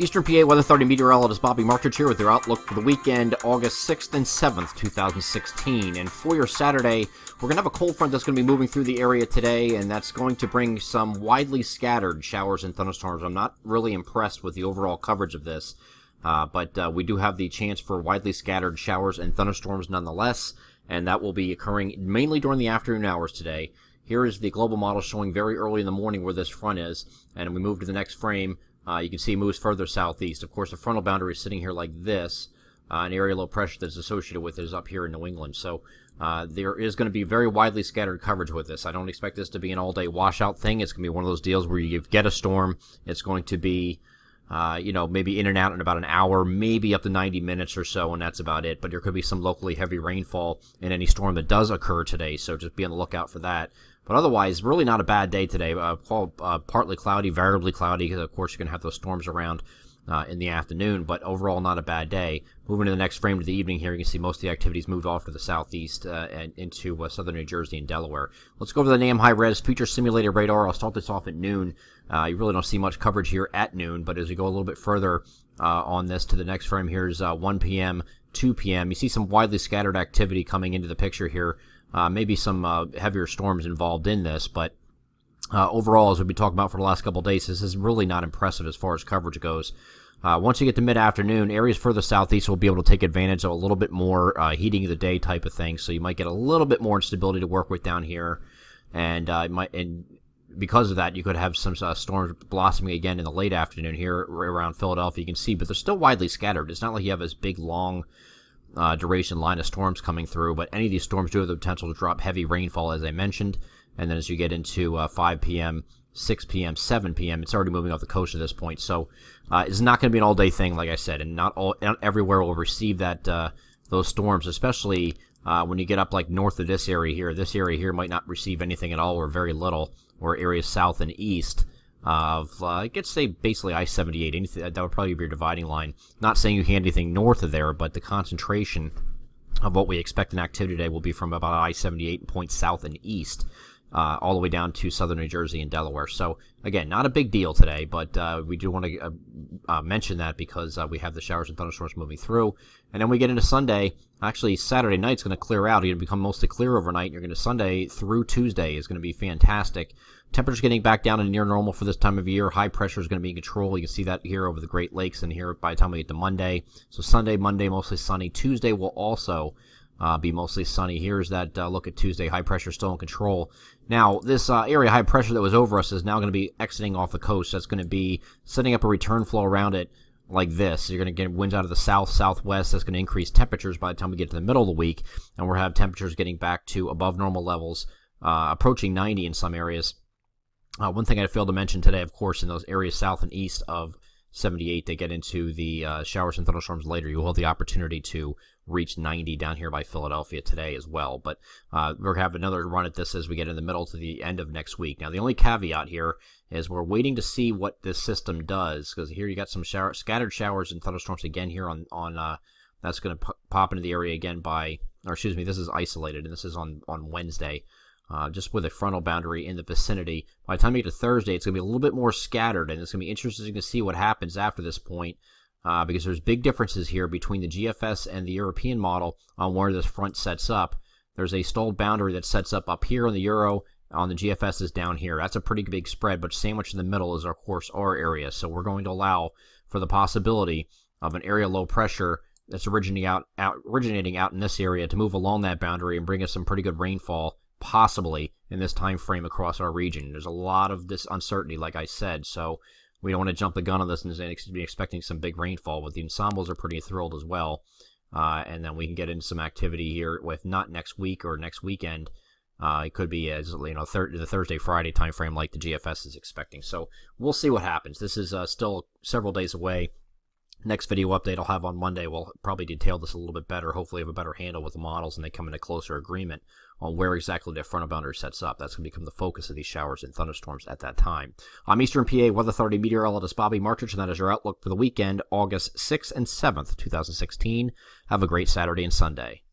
Eastern PA Weather Authority Meteorologist Bobby Martrich here with your outlook for the weekend, August 6th and 7th, 2016. And for your Saturday, we're going to have a cold front that's going to be moving through the area today, and that's going to bring some widely scattered showers and thunderstorms. I'm not really impressed with the overall coverage of this, but we do have the chance for widely scattered showers and thunderstorms nonetheless, and that will be occurring mainly during the afternoon hours today. Here is the global model showing very early in the morning where this front is, and we move to the next frame. You can see it moves further southeast. Of course, the frontal boundary is sitting here like this. An area low pressure that's associated with it is up here in New England. So there is going to be very widely scattered coverage with this. I don't expect this to be an all-day washout thing. It's going to be one of those deals where you get a storm. It's going to be, maybe in and out in about an hour, maybe up to 90 minutes or so, and that's about it. But there could be some locally heavy rainfall in any storm that does occur today, so just be on the lookout for that. But otherwise, really not a bad day today. Partly cloudy, variably cloudy, because of course you're going to have those storms around in the afternoon, but overall not a bad day. Moving to the next frame to the evening here, you can see most of the activities moved off to the southeast and into southern New Jersey and Delaware. Let's go over the NAM high-res future simulated radar. I'll start this off at noon. You really don't see much coverage here at noon, but as we go a little bit further on this to the next frame, here's 1 p.m., 2 p.m. You see some widely scattered activity coming into the picture here. Maybe some heavier storms involved in this, but overall, as we've been talking about for the last couple of days, this is really not impressive as far as coverage goes. Once you get to mid-afternoon, areas further southeast will be able to take advantage of a little bit more heating of the day type of thing, so you might get a little bit more instability to work with down here, and because of that, you could have some storms blossoming again in the late afternoon here around Philadelphia. You can see, but they're still widely scattered. It's not like you have this big, long duration line of storms coming through, but any of these storms do have the potential to drop heavy rainfall, as I mentioned. And then as you get into 5 p.m., 6 p.m., 7 p.m., it's already moving off the coast at this point. So it's not going to be an all-day thing, like I said, and not everywhere will receive that those storms, especially when you get up like north of this area here. This area here might not receive anything at all or very little, or areas south and east of, I could say basically I-78. That would probably be your dividing line. Not saying you can anything north of there, but the concentration of what we expect in activity today will be from about I-78 and points south and east, all the way down to southern New Jersey and Delaware. So, again, not a big deal today, but we do want to mention that because we have the showers and thunderstorms moving through. And then we get into Sunday. Actually, Saturday night's going to clear out. You're going to become mostly clear overnight. You're going to Sunday through Tuesday is going to be fantastic. Temperatures getting back down to near normal for this time of year. High pressure is going to be in control. You can see that here over the Great Lakes and here by the time we get to Monday. So Sunday, Monday, mostly sunny. Tuesday will also be mostly sunny. Here's that look at Tuesday. High pressure still in control. Now, this area high pressure that was over us is now going to be exiting off the coast. That's going to be setting up a return flow around it like this. You're going to get winds out of the south, southwest. That's going to increase temperatures by the time we get to the middle of the week, and we'll have temperatures getting back to above normal levels, approaching 90 in some areas. One thing I failed to mention today, of course, in those areas south and east of 78, they get into the showers and thunderstorms later. You'll have the opportunity to reach 90 down here by Philadelphia today as well. But we're going to have another run at this as we get in the middle to the end of next week. Now, the only caveat here is we're waiting to see what this system does, because here you got some scattered showers and thunderstorms again here on that's going to pop into the area again this is isolated, and this is on Wednesday. Just with a frontal boundary in the vicinity. By the time you get to Thursday, it's going to be a little bit more scattered, and it's going to be interesting to see what happens after this point, because there's big differences here between the GFS and the European model on where this front sets up. There's a stalled boundary that sets up here on the Euro, on the GFS is down here. That's a pretty big spread, but sandwiched in the middle is, of course, our area. So we're going to allow for the possibility of an area low pressure that's originating out in this area to move along that boundary and bring us some pretty good rainfall, possibly in this time frame across our region. There's a lot of this uncertainty, like I said, so we don't want to jump the gun on this and be expecting some big rainfall, but the ensembles are pretty thrilled as well. And then we can get into some activity here with not next week or next weekend. It could be as the Thursday, Friday time frame like the GFS is expecting. So we'll see what happens. This is still several days away. Next video update I'll have on Monday will probably detail this a little bit better. Hopefully have a better handle with the models and they come into closer agreement on where exactly their frontal boundary sets up. That's going to become the focus of these showers and thunderstorms at that time. I'm Eastern PA Weather Authority Meteorologist Bobby Martrich, and that is your outlook for the weekend, August 6th and 7th, 2016. Have a great Saturday and Sunday.